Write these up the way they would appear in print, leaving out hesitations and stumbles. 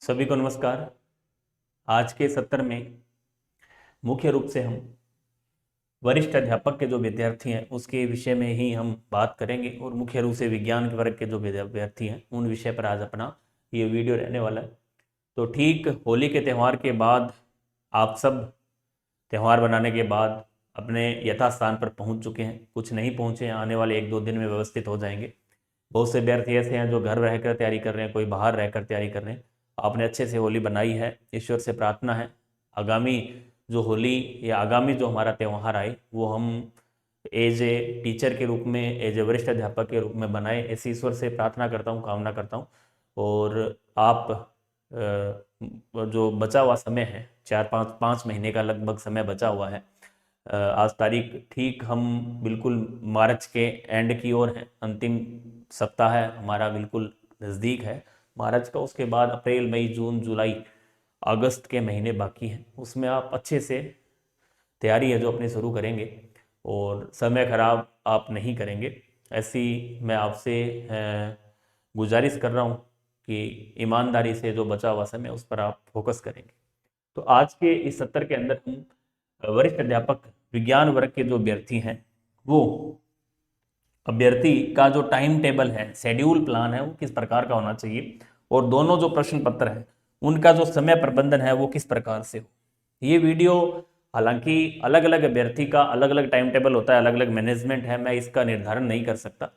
सभी को नमस्कार। आज के सत्र में मुख्य रूप से हम वरिष्ठ अध्यापक के जो विद्यार्थी हैं उसके विषय में ही हम बात करेंगे और मुख्य रूप से विज्ञान के वर्ग के जो विद्यार्थी हैं उन विषय पर आज अपना ये वीडियो रहने वाला है। तो ठीक होली के त्यौहार के बाद आप सब त्यौहार बनाने के बाद अपने यथास्थान पर पहुंच चुके हैं, कुछ नहीं पहुंचे हैं, आने वाले 1-2 दिन में व्यवस्थित हो जाएंगे। बहुत से विद्यार्थी ऐसे हैं जो घर रहकर तैयारी कर रहे हैं, कोई बाहर रहकर तैयारी कर रहे हैं। आपने अच्छे से होली बनाई है, ईश्वर से प्रार्थना है आगामी जो होली या आगामी जो हमारा त्यौहार आए वो हम एज ए टीचर के रूप में, एज ए वरिष्ठ अध्यापक के रूप में बनाए, ऐसी ईश्वर से प्रार्थना करता हूँ, कामना करता हूँ। और आप जो बचा हुआ समय है, 4-5 महीने का लगभग समय बचा हुआ है। आज तारीख ठीक हम बिल्कुल मार्च के एंड की ओर हैं, अंतिम सप्ताह है हमारा, बिल्कुल नज़दीक है मार्च का। उसके बाद अप्रैल, मई, जून, जुलाई, अगस्त के महीने बाकी हैं। उसमें आप अच्छे से तैयारी है जो अपनी शुरू करेंगे और समय खराब आप नहीं करेंगे, ऐसी मैं आपसे गुजारिश कर रहा हूँ कि ईमानदारी से जो बचा हुआ समय उस पर आप फोकस करेंगे। तो आज के इस सत्र के अंदर हम वरिष्ठ अध्यापक विज्ञान वर्ग के जो अभ्यर्थी हैं वो अभ्यर्थी का जो टाइम टेबल है, शेड्यूल प्लान है, वो किस प्रकार का होना चाहिए और दोनों जो प्रश्न पत्र हैं उनका जो समय प्रबंधन है वो किस प्रकार से हो। ये वीडियो, हालांकि अलग अलग अभ्यर्थी का अलग अलग टाइम टेबल होता है, अलग अलग मैनेजमेंट है, मैं इसका निर्धारण नहीं कर सकता,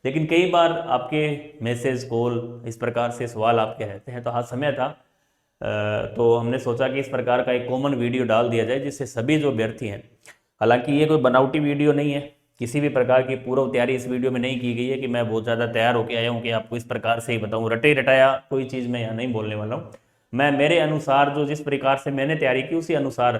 लेकिन कई बार आपके मैसेज, कॉल, इस प्रकार से सवाल आपके रहते हैं। तो हाँ, समय था तो हमने सोचा कि इस प्रकार का एक कॉमन वीडियो डाल दिया जाए जिससे सभी जो अभ्यर्थी हैं, हालांकि ये कोई बनावटी वीडियो नहीं है, किसी भी प्रकार की पूर्व तैयारी इस वीडियो में नहीं की गई है कि मैं बहुत ज़्यादा तैयार होकर आया हूँ कि आपको इस प्रकार से ही बताऊँ, रटे रटाया कोई चीज़ मैं यहाँ नहीं बोलने वाला हूँ। मैं मेरे अनुसार जो जिस प्रकार से मैंने तैयारी की उसी अनुसार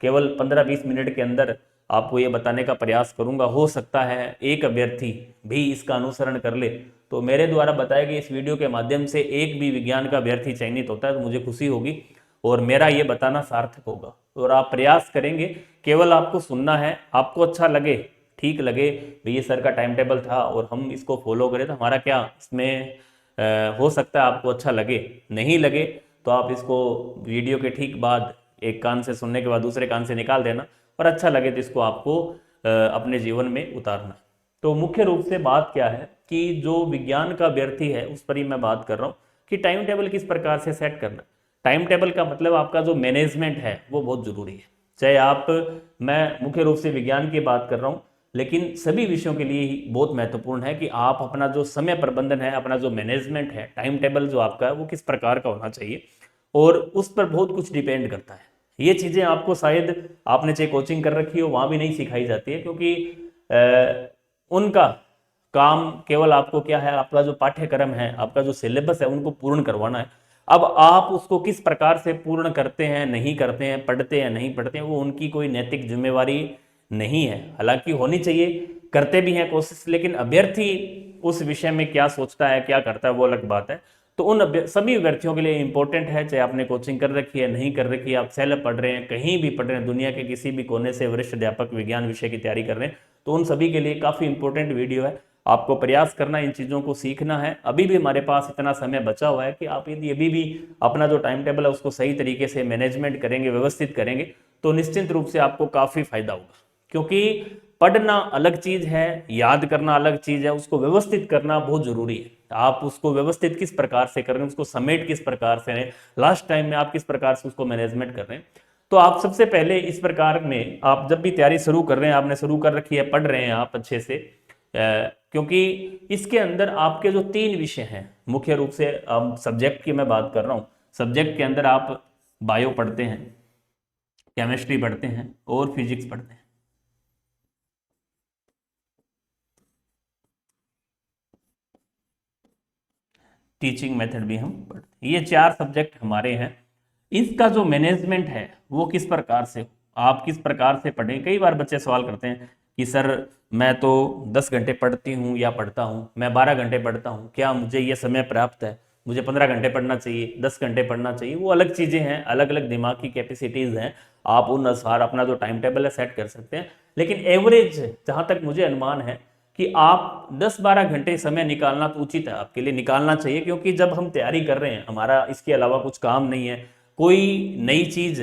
केवल 15-20 मिनट के अंदर आपको ये बताने का प्रयास करूंगा। हो सकता है एक अभ्यर्थी भी इसका अनुसरण कर ले, तो मेरे द्वारा बताए गए इस वीडियो के माध्यम से एक भी विज्ञान का अभ्यर्थी चयनित होता है तो मुझे खुशी होगी और मेरा ये बताना सार्थक होगा। और आप प्रयास करेंगे, केवल आपको सुनना है, आपको अच्छा लगे, ठीक लगे भाई ये सर का टाइम टेबल था और हम इसको फॉलो करें तो हमारा क्या इसमें हो सकता है आपको अच्छा लगे। नहीं लगे तो आप इसको वीडियो के ठीक बाद एक कान से सुनने के बाद दूसरे कान से निकाल देना, और अच्छा लगे तो इसको आपको अपने जीवन में उतारना। तो मुख्य रूप से बात क्या है कि जो विज्ञान का अभ्यर्थी है उस पर ही मैं बात कर रहा हूँ कि टाइम टेबल किस प्रकार से सेट करना। टाइम टेबल का मतलब आपका जो मैनेजमेंट है वो बहुत जरूरी है। चाहे आप, मैं मुख्य रूप से विज्ञान की बात कर रहा हूँ, लेकिन सभी विषयों के लिए ही बहुत महत्वपूर्ण है कि आप अपना जो समय प्रबंधन है, अपना जो मैनेजमेंट है, टाइम टेबल जो आपका है वो किस प्रकार का होना चाहिए, और उस पर बहुत कुछ डिपेंड करता है। ये चीज़ें आपको शायद आपने चाहे कोचिंग कर रखी हो वहाँ भी नहीं सिखाई जाती है, क्योंकि उनका काम केवल आपको क्या है, आपका जो पाठ्यक्रम है, आपका जो सिलेबस है उनको पूर्ण करवाना है। अब आप उसको किस प्रकार से पूर्ण करते हैं, नहीं करते हैं, पढ़ते हैं, नहीं पढ़ते हैं, वो उनकी कोई नैतिक जिम्मेवारी नहीं है। हालांकि होनी चाहिए, करते भी हैं कोशिश, लेकिन अभ्यर्थी उस विषय में क्या सोचता है, क्या करता है, वो अलग बात है। तो उन सभी अभ्यर्थियों के लिए इंपॉर्टेंट है, चाहे आपने कोचिंग कर रखी है, नहीं कर रखी है, आप सेल्फ पढ़ रहे हैं, कहीं भी पढ़ रहे हैं, दुनिया के किसी भी कोने से वरिष्ठ अध्यापक विज्ञान विषय की तैयारी कर रहे हैं, तो उन सभी के लिए काफ़ी इंपॉर्टेंट वीडियो है। आपको प्रयास करना, इन चीज़ों को सीखना है। अभी भी हमारे पास इतना समय बचा हुआ है कि आप यदि अभी भी अपना जो टाइम टेबल है उसको सही तरीके से मैनेजमेंट करेंगे, व्यवस्थित करेंगे, तो निश्चित रूप से आपको काफ़ी फायदा होगा। क्योंकि पढ़ना अलग चीज है, याद करना अलग चीज है, उसको व्यवस्थित करना बहुत जरूरी है। आप उसको व्यवस्थित किस प्रकार से कर रहे हैं, उसको समेट किस प्रकार से हैं, लास्ट टाइम में आप किस प्रकार से उसको मैनेजमेंट कर रहे हैं। तो आप सबसे पहले इस प्रकार में, आप जब भी तैयारी शुरू कर रहे हैं, आपने शुरू कर रखी है, पढ़ रहे हैं आप अच्छे से, क्योंकि इसके अंदर आपके जो 3 विषय हैं मुख्य रूप से, सब्जेक्ट की मैं बात कर रहा हूँ, सब्जेक्ट के अंदर आप बायो पढ़ते हैं, केमिस्ट्री पढ़ते हैं और फिजिक्स पढ़ते हैं। टीचिंग मेथड भी हम पढ़ते हैं। ये 4 सब्जेक्ट हमारे हैं। इसका जो मैनेजमेंट है वो किस प्रकार से, आप किस प्रकार से पढ़ें। कई बार बच्चे सवाल करते हैं कि सर मैं तो 10 घंटे पढ़ती हूँ या पढ़ता हूँ, मैं 12 घंटे पढ़ता हूँ, क्या मुझे ये समय प्राप्त है, मुझे 15 घंटे पढ़ना चाहिए, 10 घंटे पढ़ना चाहिए। वो अलग चीज़ें हैं, अलग अलग दिमाग की कैपेसिटीज़ हैं, आप उन अनुसार अपना जो टाइम टेबल है सेट कर सकते हैं। लेकिन एवरेज, जहाँ तक मुझे अनुमान है कि आप 10-12 घंटे समय निकालना तो उचित है, आपके लिए निकालना चाहिए, क्योंकि जब हम तैयारी कर रहे हैं, हमारा इसके अलावा कुछ काम नहीं है, कोई नई चीज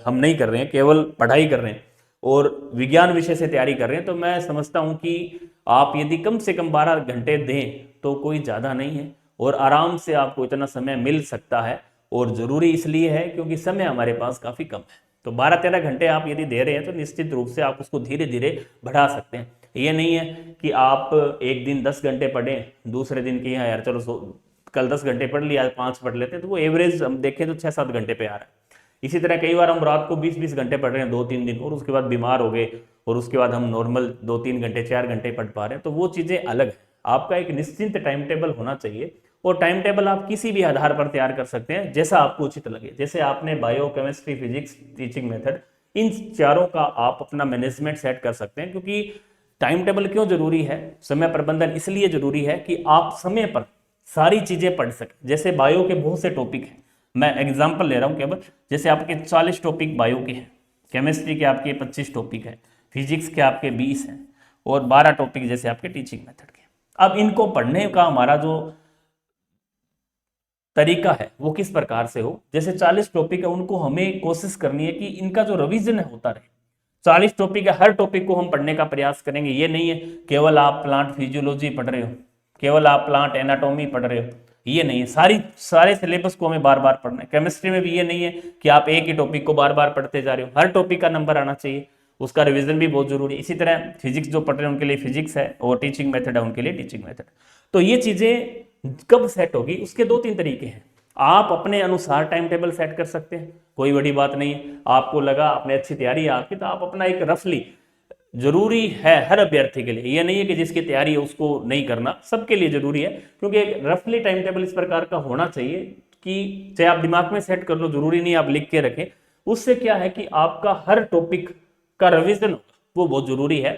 हम नहीं कर रहे हैं, केवल पढ़ाई कर रहे हैं और विज्ञान विषय से तैयारी कर रहे हैं, तो मैं समझता हूं कि आप यदि कम से कम 12 घंटे दें तो कोई ज़्यादा नहीं है और आराम से आपको इतना समय मिल सकता है। और ज़रूरी इसलिए है क्योंकि समय हमारे पास काफ़ी कम है। तो 12-13 घंटे आप यदि दे रहे हैं तो निश्चित रूप से आप उसको धीरे धीरे बढ़ा सकते हैं। ये नहीं है कि आप एक दिन 10 घंटे पढ़ें, दूसरे दिन की यार चलो कल 10 घंटे पढ़ लिया, 5 पढ़ लेते हैं, तो वो एवरेज हम देखें तो 6-7 घंटे पे आ रहा है। इसी तरह कई बार हम रात को 20-20 घंटे पढ़ रहे हैं 2-3 दिन और उसके बाद बीमार हो गए और उसके बाद हम नॉर्मल 2-3 घंटे 4 घंटे पढ़ पा रहे हैं, तो वो चीज़ें अलग है। आपका एक निश्चित टाइम टेबल होना चाहिए और टाइम टेबल आप किसी भी आधार पर तैयार कर सकते हैं जैसा आपको उचित लगे। जैसे आपने bio, chemistry, physics, teaching method, इन चारों का आप अपना मैनेजमेंट सेट कर सकते हैं। क्योंकि टाइम टेबल क्यों जरूरी है, समय प्रबंधन इसलिए जरूरी है कि आप समय पर सारी चीजें पढ़ सकें। जैसे बायो के बहुत से टॉपिक हैं, मैं एग्जांपल ले रहा हूं केवल, जैसे आपके 40 टॉपिक बायो के हैं, केमिस्ट्री के आपके 25 टॉपिक हैं, फिजिक्स के आपके 20 हैं और 12 टॉपिक जैसे आपके टीचिंग मेथड के। अब इनको पढ़ने का हमारा जो तरीका है वो किस प्रकार से हो, जैसे 40 टॉपिक है उनको हमें कोशिश करनी है कि इनका जो रिवीजन है होता रहे। 40 टॉपिक है, हर टॉपिक को हम पढ़ने का प्रयास करेंगे। ये नहीं है केवल आप प्लांट फिजियोलॉजी पढ़ रहे हो, केवल आप प्लांट एनाटॉमी पढ़ रहे हो, ये नहीं है। सारे सिलेबस को हमें बार बार पढ़ना है। केमिस्ट्री में भी ये नहीं है कि आप एक ही टॉपिक को बार बार पढ़ते जा रहे हो, हर टॉपिक का नंबर आना चाहिए, उसका रिवीजन भी बहुत जरूरी है। इसी तरह फिजिक्स जो पढ़ रहे हैं उनके लिए फिजिक्स है और टीचिंग मेथड है उनके लिए टीचिंग मेथड। तो ये चीजें कब सेट होगी, उसके 2-3 तरीके हैं। आप अपने अनुसार टाइम टेबल सेट कर सकते हैं, कोई बड़ी बात नहीं है। आपको लगा आपने अच्छी तैयारी है आपकी, तो आप अपना एक रफली, जरूरी है हर अभ्यर्थी के लिए, ये नहीं है कि जिसकी तैयारी है उसको नहीं करना, सबके लिए जरूरी है। क्योंकि एक रफली टाइम टेबल इस प्रकार का होना चाहिए कि चाहे आप दिमाग में सेट कर लो, जरूरी नहीं आप लिख के रखें। उससे क्या है कि आपका हर टॉपिक का रिवीजन वो बहुत जरूरी है।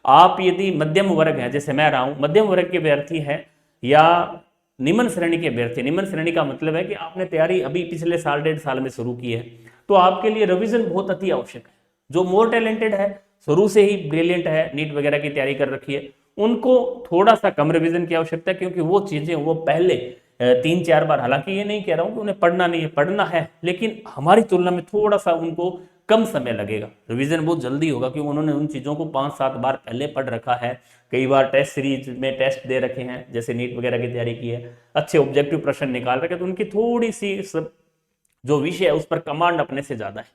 आप यदि मध्यम वर्ग है, जैसे मैं रहा हूं, मध्यम वर्ग के अभ्यर्थी हैं या निम्न श्रेणी के अभ्यर्थी, निम्न श्रेणी का मतलब है कि आपने तैयारी अभी पिछले साल 1.5 साल में शुरू की है, तो आपके लिए रिवीजन बहुत अति आवश्यक है। जो मोर टैलेंटेड है, शुरू से ही ब्रिलियंट है, नीट वगैरह की तैयारी कर रखी है, उनको थोड़ा सा कम रिवीजन की आवश्यकता है। क्योंकि वो चीजें वो पहले 3-4 बार, हालांकि ये नहीं कह रहा हूं कि उन्हें पढ़ना नहीं है, पढ़ना है, लेकिन हमारी तुलना में थोड़ा सा उनको कम समय लगेगा, रिवीजन बहुत जल्दी होगा क्योंकि उन्होंने उन चीज़ों को 5-7 बार पहले पढ़ रखा है, कई बार टेस्ट सीरीज में टेस्ट दे रखे हैं, जैसे नीट वगैरह की तैयारी की है, अच्छे ऑब्जेक्टिव प्रश्न निकाल रखे, तो उनकी थोड़ी सी जो विषय है उस पर कमांड अपने से ज्यादा है।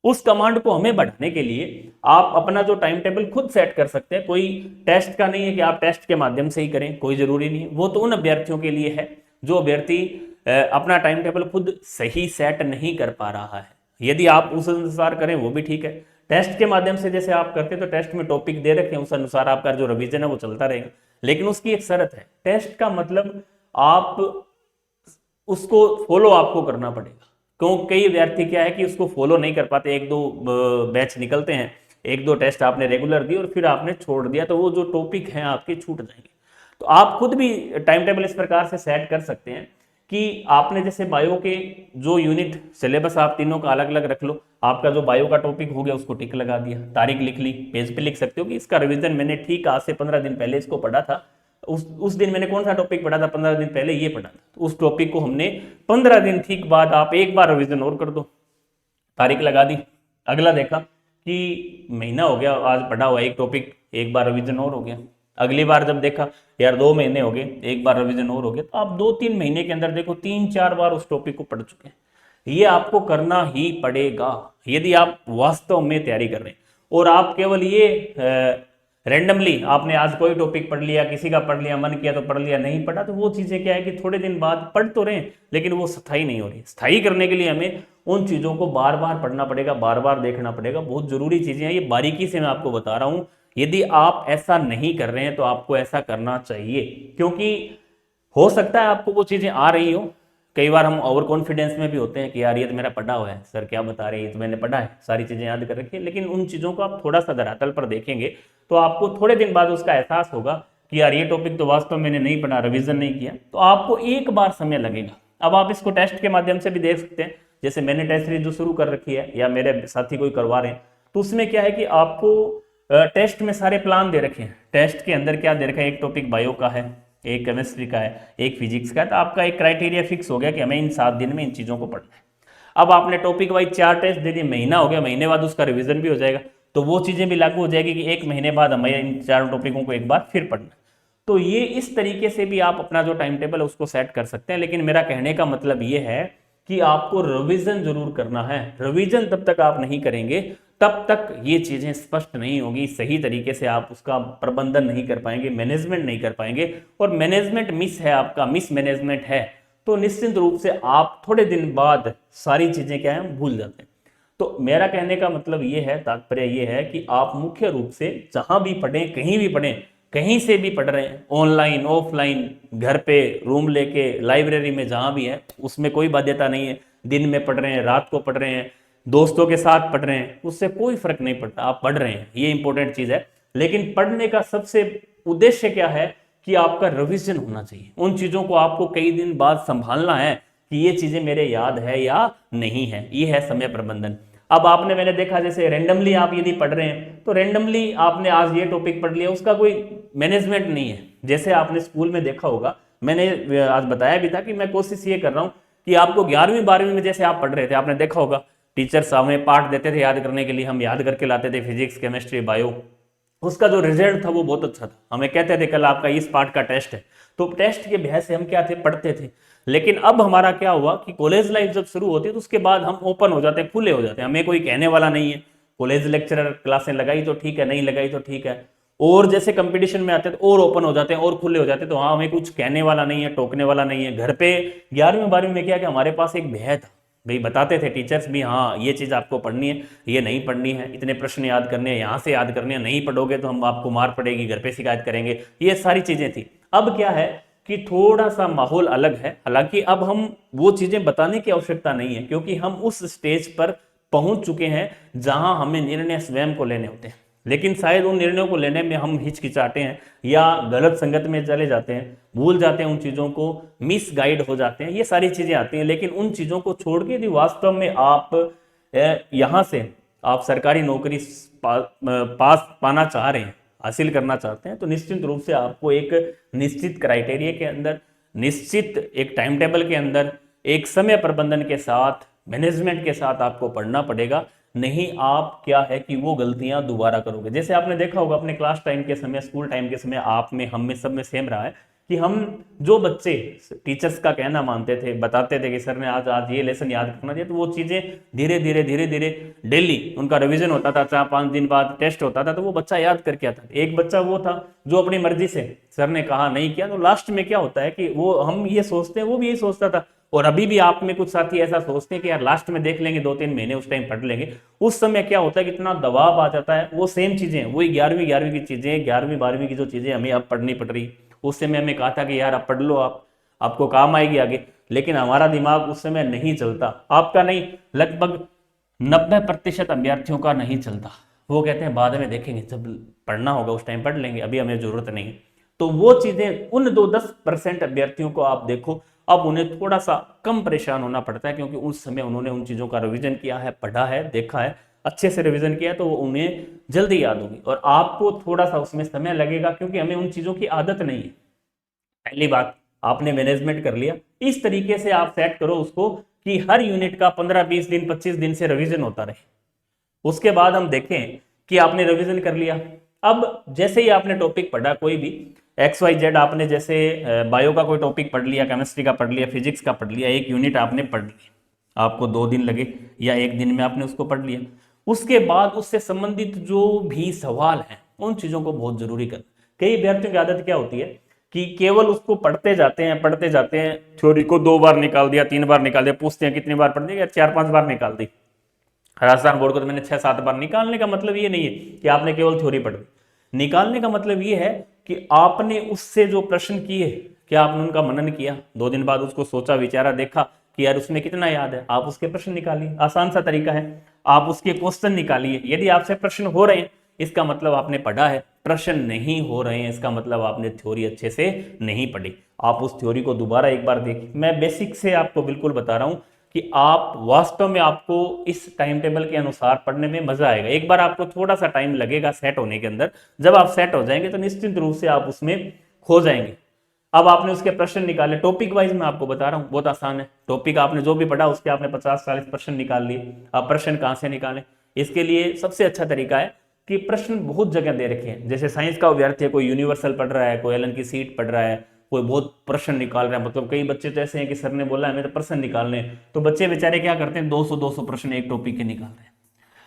उस कमांड को हमें बढ़ाने के लिए आप अपना जो टाइम टेबल खुद सेट कर सकते हैं। कोई टेस्ट का नहीं है कि आप टेस्ट के माध्यम से ही करें, कोई जरूरी नहीं है। वो तो उन अभ्यर्थियों के लिए है जो अभ्यर्थी अपना टाइम टेबल खुद सही सेट नहीं कर पा रहा है। यदि आप उस अनुसार करें वो भी ठीक है। टेस्ट के माध्यम से जैसे आप करते तो टेस्ट में टॉपिक दे रखे हैं, उस अनुसार आपका जो रिवीजन है वो चलता रहेगा। लेकिन उसकी एक शर्त है, टेस्ट का मतलब आप उसको फॉलो आपको करना पड़ेगा। क्यों, कई विद्यार्थी क्या है कि उसको फॉलो नहीं कर पाते, 1-2 बैच निकलते हैं, 1-2 टेस्ट आपने रेगुलर दिए और फिर आपने छोड़ दिया, तो वो जो टॉपिक हैं आपके छूट जाएंगे। तो आप खुद भी टाइम टेबल इस प्रकार से सेट कर सकते हैं कि आपने जैसे बायो के जो यूनिट सिलेबस आप तीनों का अलग अलग रख लो, आपका जो बायो का टॉपिक हो गया उसको टिक लगा दिया, तारीख लिख ली, पेज पे लिख सकते हो कि इसका रिवीजन मैंने ठीक आज से 15 दिन पहले इसको पढ़ा था, उस दिन मैंने कौन सा टॉपिक पढ़ा था, 15 दिन पहले ये पढ़ा था, तो उस टॉपिक को हमने 15 दिन ठीक बाद आप एक बार रिवीजन और कर दो, तारीख लगा दी, अगला देखा कि महीना हो गया आज पढ़ा हुआ एक टॉपिक, एक बार रिवीजन और हो गया। अगली बार जब देखा यार 2 महीने हो गए, एक बार रिवीजन और हो गया, तो आप 2-3 महीने के अंदर देखो 3-4 बार उस टॉपिक को पढ़ चुके हैं। ये आपको करना ही पड़ेगा यदि आप वास्तव में तैयारी कर रहे हैं। और आप केवल ये रैंडमली आपने आज कोई टॉपिक पढ़ लिया, किसी का पढ़ लिया, मन किया तो पढ़ लिया, नहीं पढ़ा, तो वो चीजें क्या है कि थोड़े दिन बाद पढ़ तो रहे लेकिन वो स्थायी नहीं हो रही। स्थायी करने के लिए हमें उन चीजों को बार बार पढ़ना पड़ेगा, बार बार देखना पड़ेगा। बहुत जरूरी चीजें हैं, ये बारीकी से मैं आपको बता रहा हूं। यदि आप ऐसा नहीं कर रहे हैं तो आपको ऐसा करना चाहिए, क्योंकि हो सकता है आपको वो चीजें आ रही हो। कई बार हम ओवर कॉन्फिडेंस में भी होते हैं कि यार ये तो मेरा पढ़ा हुआ है, सर क्या बता रहे हैं, ये तो मैंने पढ़ा है, सारी चीजें याद कर रखी है। लेकिन उन चीजों को आप थोड़ा सा धरातल पर देखेंगे तो आपको थोड़े दिन बाद उसका एहसास होगा कि यार ये टॉपिक तो वास्तव में मैंने नहीं पढ़ा, रिवीजन नहीं किया। तो आपको एक बार समय लगेगा। अब आप इसको टेस्ट के माध्यम से भी देख सकते हैं, जैसे मैंने टेस्ट सीरीज जो शुरू कर रखी है या मेरे साथी कोई करवा रहे हैं, तो उसमें क्या है कि आपको टेस्ट में सारे प्लान दे रखे हैं। टेस्ट के अंदर क्या दे रखा है, एक टॉपिक बायो का है, एक केमिस्ट्री का है, एक फिजिक्स का है। तो आपका एक क्राइटेरिया फिक्स हो गया कि हमें इन 7 दिन में इन चीज़ों को पढ़ना है। अब आपने टॉपिक वाइज 4 टेस्ट दे दिए, महीना हो गया, महीने बाद उसका रिवीजन भी हो जाएगा। तो वो चीज़ें भी लागू हो जाएगी कि 1 महीने बाद हमें इन 4 टॉपिकों को एक बार फिर पढ़ना। तो ये इस तरीके से भी आप अपना जो टाइम टेबल है उसको सेट कर सकते हैं। लेकिन मेरा कहने का मतलब ये है कि आपको रिवीजन जरूर करना है। रिवीजन तब तक आप नहीं करेंगे, तब तक ये चीजें स्पष्ट नहीं होगी, सही तरीके से आप उसका प्रबंधन नहीं कर पाएंगे, मैनेजमेंट नहीं कर पाएंगे। और मैनेजमेंट मिस है आपका, मिस मैनेजमेंट है, तो निश्चित रूप से आप थोड़े दिन बाद सारी चीजें क्या है भूल जाते हैं। तो मेरा कहने का मतलब ये है, तात्पर्य ये है कि आप मुख्य रूप से जहां भी पढ़ें, कहीं भी पढ़ें, कहीं से भी पढ़ रहे हैं, ऑनलाइन ऑफलाइन, घर पे रूम लेके, लाइब्रेरी में, जहां भी है, उसमें कोई बाध्यता नहीं है। दिन में पढ़ रहे हैं, रात को पढ़ रहे हैं, दोस्तों के साथ पढ़ रहे हैं, उससे कोई फर्क नहीं पड़ता, आप पढ़ रहे हैं, ये इंपॉर्टेंट चीज है। लेकिन पढ़ने का सबसे उद्देश्य क्या है कि आपका रिवीजन होना चाहिए। उन चीजों को आपको कई दिन बाद संभालना है कि ये चीजें मेरे याद है या नहीं है। ये है समय प्रबंधन। अब आपने, मैंने देखा जैसे रेंडमली आप यदि पढ़ रहे हैं तो रेंडमली आपने आज ये टॉपिक पढ़ लिया, उसका कोई मैनेजमेंट नहीं है। जैसे आपने स्कूल में देखा होगा, मैंने आज बताया भी था कि मैं कोशिश ये कर रहा हूं कि आपको 11वीं 12वीं में जैसे आप पढ़ रहे थे, आपने देखा होगा टीचर्स हमें पाठ देते थे याद करने के लिए, हम याद करके लाते थे, फिजिक्स केमिस्ट्री बायो। उसका जो रिजल्ट था वो बहुत अच्छा था। हमें कहते थे कल आपका इस पार्ट का टेस्ट है, तो टेस्ट के बहस से हम क्या थे, पढ़ते थे। लेकिन अब हमारा क्या हुआ कि कॉलेज लाइफ जब शुरू होती है तो उसके बाद हम ओपन हो जाते हैं, खुले हो जाते हैं, हमें कोई कहने वाला नहीं है। कॉलेज लेक्चरर क्लासें लगाई तो ठीक है, नहीं लगाई तो ठीक है। और जैसे कंपटीशन में आते हैं तो और ओपन हो जाते हैं और खुले हो जाते हैं, तो हाँ हमें कुछ कहने वाला नहीं है, टोकने वाला नहीं है। घर पे 11वीं 12वीं में क्या कि हमारे पास एक भय था, भाई बताते थे टीचर्स भी, हाँ ये चीज आपको पढ़नी है, ये नहीं पढ़नी है, इतने प्रश्न याद करने हैं, यहाँ से याद करने हैं, नहीं पढ़ोगे तो हम आपको मार पड़ेगी, घर पे शिकायत करेंगे, ये सारी चीजें थी। अब क्या है कि थोड़ा सा माहौल अलग है। हालांकि अब हम वो चीजें बताने की आवश्यकता नहीं है, क्योंकि हम उस स्टेज पर पहुंच चुके हैं जहां हमें निर्णय स्वयं को लेने होते हैं। लेकिन शायद उन निर्णयों को लेने में हम हिचकिचाते हैं या गलत संगत में चले जाते हैं, भूल जाते हैं उन चीजों को, मिस गाइड हो जाते हैं, ये सारी चीजें आती हैं। लेकिन उन चीजों को छोड़ के यदि वास्तव में आप यहां से आप सरकारी नौकरी पास पाना चाह रहे हैं, हासिल करना चाहते हैं, तो निश्चित रूप से आपको एक निश्चित क्राइटेरिया के अंदर, निश्चित एक टाइम टेबल के अंदर, एक समय प्रबंधन के साथ, मैनेजमेंट के साथ आपको पढ़ना पड़ेगा। नहीं आप क्या है कि वो गलतियां दोबारा करोगे। जैसे आपने देखा होगा अपने क्लास टाइम के समय, स्कूल टाइम के समय, आप में, हम में, सब में सेम रहा है कि हम जो बच्चे टीचर्स का कहना मानते थे, बताते थे कि सर ने आज आज ये लेसन याद करना चाहिए, तो वो चीजें धीरे धीरे धीरे धीरे डेली उनका रिवीजन होता था, 4-5 दिन बाद टेस्ट होता था, तो वो बच्चा याद करके आता था। एक बच्चा वो था जो अपनी मर्जी से, सर ने कहा नहीं किया, तो लास्ट में क्या होता है कि वो, हम ये सोचते हैं, वो भी यही सोचता था। और अभी भी आप में कुछ साथी ऐसा सोचते हैं कि यार लास्ट में देख लेंगे, 2-3 महीने उस टाइम पढ़ लेंगे। उस समय क्या होता है कि इतना दबाव आ जाता है, वो सेम चीजें, वही 11वीं की चीजें, 11वीं 12वीं की जो चीजें हमें अब पढ़नी पड़ रही, उस समय हमें कहा था कि यार आप पढ़ लो, आपको काम आएगी आगे। लेकिन हमारा दिमाग उस समय नहीं चलता, आपका नहीं, लगभग 90% अभ्यर्थियों का नहीं चलता। वो कहते हैं बाद में देखेंगे, जब पढ़ना होगा उस टाइम पढ़ लेंगे, अभी हमें जरूरत नहीं। तो वो चीजें उन 2-10% अभ्यर्थियों को आप देखो, अब उन्हें थोड़ा सा कम परेशान होना पड़ता है, क्योंकि उस समय उन्होंने उन चीजों का रिवीजन किया है, पढ़ा है, देखा है, अच्छे से रिवीजन किया है, तो वो उन्हें जल्दी याद होगी। और आपको थोड़ा सा उसमें समय लगेगा, क्योंकि हमें उन चीजों की आदत नहीं है। पहली बात, आपने मैनेजमेंट कर लिया, इस तरीके से आप सेट करो उसको कि हर यूनिट का 15-20 दिन, 25 दिन से रिवीजन होता रहे। उसके बाद हम देखें कि आपने रिवीजन कर लिया। अब जैसे ही आपने टॉपिक पढ़ा, कोई भी XYZ, आपने जैसे बायो का कोई टॉपिक पढ़ लिया, केमिस्ट्री का पढ़ लिया, फिजिक्स का पढ़ लिया, एक यूनिट आपने पढ़ लिया, आपको 2 दिन लगे या 1 दिन में आपने उसको पढ़ लिया। उसके बाद उससे संबंधित जो भी सवाल हैं, उन चीजों को बहुत जरूरी करना। कई विद्यार्थियों की आदत क्या होती है कि केवल उसको पढ़ते जाते हैं, थ्योरी को 2 बार निकाल दिया, 3 बार निकाल दिया, पूछते हैं कितनी बार पढ़ दिया, 4-5 बार निकाल दी। राजस्थान बोर्ड को तो मैंने 6-7 बार। निकालने का मतलब ये नहीं है कि आपने केवल थ्योरी पढ़ दी, निकालने का मतलब ये है कि आपने उससे जो प्रश्न किए, क्या आपने उनका मनन किया, 2 दिन बाद उसको सोचा, विचारा, देखा कि यार उसमें कितना याद है, आप उसके प्रश्न निकालिए। आसान सा तरीका है, आप उसके क्वेश्चन निकालिए। यदि आपसे प्रश्न हो रहे हैं, इसका मतलब आपने पढ़ा है। प्रश्न नहीं हो रहे हैं, इसका मतलब आपने थ्योरी अच्छे से नहीं पढ़ी। आप उस थ्योरी को दोबारा एक बार देखिए। मैं बेसिक से आपको बिल्कुल बता रहा हूं कि आप वास्तव में आपको इस टाइम टेबल के अनुसार पढ़ने में मजा आएगा। एक बार आपको थोड़ा सा टाइम लगेगा सेट होने के अंदर, जब आप सेट हो जाएंगे तो निश्चित रूप से आप उसमें खो जाएंगे। अब आपने उसके प्रश्न निकाले टॉपिक वाइज, मैं आपको बता रहा हूं बहुत आसान है। टॉपिक आपने जो भी पढ़ा उसके आपने 50-40 प्रश्न निकाल लिए। अब प्रश्न कहां से निकालें, इसके लिए सबसे अच्छा तरीका है कि प्रश्न बहुत जगह दे रखे हैं। जैसे साइंस का विद्यार्थी है, कोई यूनिवर्सल पढ़ रहा है, कोई एलन की सीट पढ़ रहा है, कोई बहुत प्रश्न निकाल रहा है। मतलब कई बच्चे तो ऐसे हैं कि सर ने बोला हमें तो प्रश्न निकालने, तो बच्चे बेचारे क्या करते हैं 200-200 प्रश्न एक टॉपिक के निकाल रहे हैं।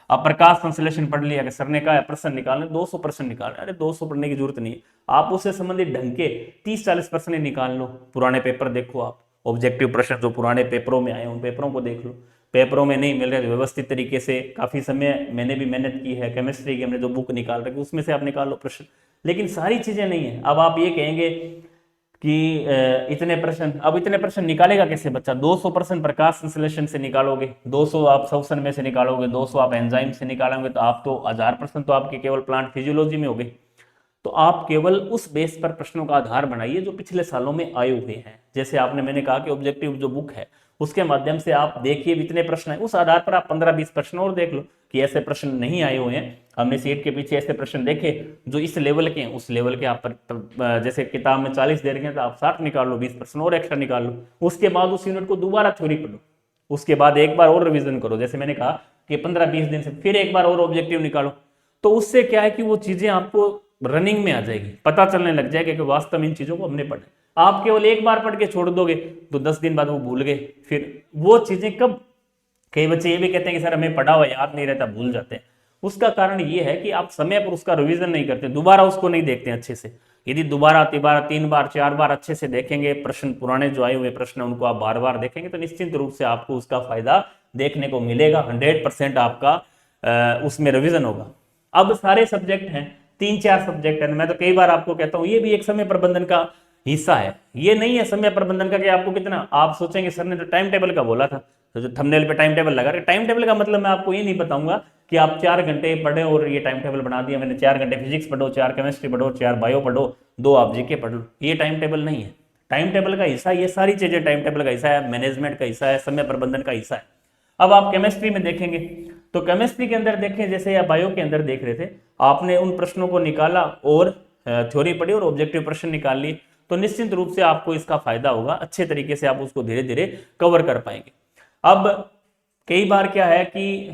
आप प्रकाश संश्लेषण पढ़ लिया कि सर ने कहा प्रश्न निकालने, 200 प्रश्न निकाल रहे। अरे 200 पढ़ने की जरूरत नहीं है, आप उससे संबंधित ढंग के 30-40 प्रश्न ही निकाल लो। पुराने पेपर देखो, आप ऑब्जेक्टिव प्रश्न जो पुराने पेपरों में आए उन पेपरों को देख लो। पेपरों में नहीं मिल रहे तो व्यवस्थित तरीके से, काफी समय मैंने भी मेहनत की है केमिस्ट्री की, हमने जो बुक निकाल रखी उसमें से आप निकाल लो प्रश्न। लेकिन सारी चीजें नहीं है। अब आप ये कहेंगे कि इतने प्रश्न, अब इतने प्रश्न निकालेगा कैसे बच्चा? 200 प्रश्न प्रकाश संश्लेषण से निकालोगे, 200 आप श्वसन में से निकालोगे, 200 आप एंजाइम से निकालोगे, तो आप तो 1000 प्रश्न तो आपके केवल प्लांट फिजियोलॉजी में हो गए। तो आप केवल उस बेस पर प्रश्नों का आधार बनाइए जो पिछले सालों में आए हुए हैं। जैसे आपने मैंने कहा कि ऑब्जेक्टिव जो बुक है उसके माध्यम से आप देखिए इतने प्रश्न है, उस आधार पर आप 15-20 प्रश्न और देख लो कि ऐसे प्रश्न नहीं आए हुए हैं। हमने सीट के पीछे ऐसे प्रश्न देखे जो इस लेवल के हैं, उस लेवल के आप जैसे किताब में 40 दे रखे हैं तो आप 60 निकाल लो, 20 प्रश्न और एक्स्ट्रा निकाल लो। उसके बाद उस यूनिट को दोबारा थ्योरी पढ़ो, उसके बाद एक बार और रिवीजन करो। जैसे मैंने कहा कि 15-20 दिन से फिर एक बार और ऑब्जेक्टिव निकालो। तो उससे क्या है कि वो चीजें आपको रनिंग में आ जाएगी, पता चलने लग जाएगा कि वास्तव में इन चीजों को हमने पढ़ा। आप केवल एक बार पढ़ के छोड़ दोगे तो 10 दिन बाद वो भूल गए। फिर वो चीजें कब, कई बच्चे ये भी कहते हैं कि सर हमें पढ़ा हुआ याद नहीं रहता, भूल जाते हैं। उसका कारण ये है कि आप समय पर उसका रिवीजन नहीं करते, दोबारा उसको नहीं देखते अच्छे से। यदि दोबारा 3 बार 4 बार अच्छे से देखेंगे प्रश्न, पुराने जो आए हुए प्रश्न उनको आप बार बार देखेंगे तो निश्चित रूप से आपको उसका फायदा देखने को मिलेगा। 100% आपका उसमें रिवीजन होगा। अब सारे सब्जेक्ट हैं, 3-4 सब्जेक्ट है, मैं तो कई बार आपको कहता हूं ये भी एक समय प्रबंधन का हिस्सा है। ये नहीं है समय प्रबंधन का कि आपको कितना, आप सोचेंगे सर ने तो टाइम टेबल का बोला था, तो जो थंबनेल पे टाइम टेबल लगा रहे, टाइम टेबल का मतलब मैं आपको ये नहीं बताऊंगा कि आप 4 घंटे पढ़े और ये टाइम टेबल बना दिया मैंने, 4 घंटे फिजिक्स पढ़ो, 4 केमिस्ट्री पढ़ो, 4 बायो पढ़ो, 2 आप जीके पढ़ लो। ये टाइम टेबल नहीं है। टाइम टेबल का हिस्सा ये सारी चीजें टाइम टेबल का हिस्सा है, मैनेजमेंट का हिस्सा है, समय प्रबंधन का हिस्सा है। अब आप केमिस्ट्री में देखेंगे तो केमिस्ट्री के अंदर देखें जैसे या बायो के अंदर देख रहे थे, आपने उन प्रश्नों को निकाला और थ्योरी पढ़ी और ऑब्जेक्टिव प्रश्न निकाल लिए, तो निश्चित रूप से आपको इसका फायदा होगा। अच्छे तरीके से आप उसको धीरे धीरे कवर कर पाएंगे। अब कई बार क्या है कि